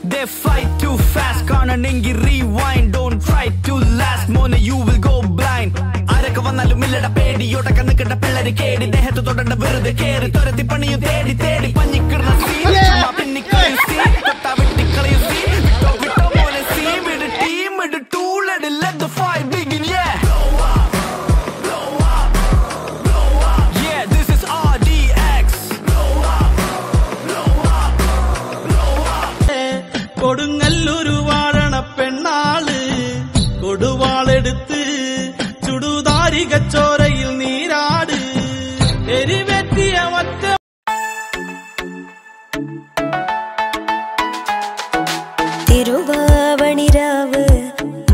They fight too fast, can't rewind. Don't try to last, Mona, you will go blind. Araka vannalu millada pedi, yota kannuketta pillari kedi. Dehathu todanda virude keri, thorathi paniyum tedi tedi. Pannikirna see, amma pinnikkayu see, kotta vittikkalayu see. Vitto mone see, with a team, with a tool, and let the fight begin, yeah. Blow up, blow up. Yeah, this is RDX. Blow up, blow up, blow up. Kodungallur വാഴണ പെണ്ണാള് കൊടുവാളെടുത്ത് ചുടുതാരികച്ചോരയിൽ Neerad എരിവെറ്റിയ ഒറ്റ തിരുവാവണിരാവ്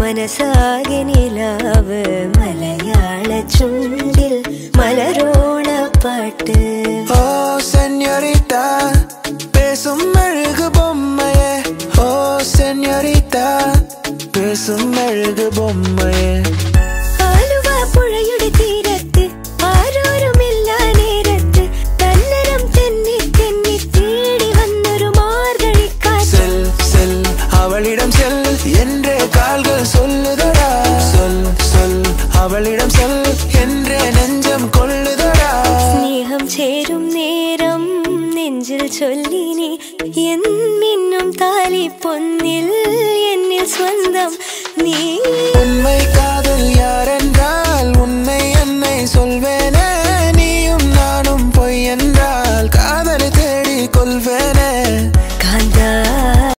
മനസാകെ നിലാവ് മലയാള ചുണ്ടിൽ മലരോണപ്പാട്ട് ഓ സെഞ്ഞോറിറ്റ പേസും മെഴുകു ബൊമ്മയെ ഓ സെഞ്ഞോറിറ്റ പേസും മെഴുകു ബൊമ്മയെ ആലുവ പുഴയുടെ തീരത്ത് ആരോരുമില്ല നേരത്ത് തന്നരം തെന്നി തെന്നി തേടി വന്നൊരു മാർഗഴിക്കാറ്റ് സെൽ അവളിടം സെൽ എന്റെ കാൽകൾ സൊല്ലുതടാ സൊൽ അവളിടം സെൽ എന്റെ നെഞ്ചം കൊള്ളുതടാ സ്നേഹം ചേരും നേരം നെഞ്ചിൽ ചൊല്ലിനി എന്നിന്നും താലി പൊന്നിൽ എന്നിൽ സ്വന്തം നീ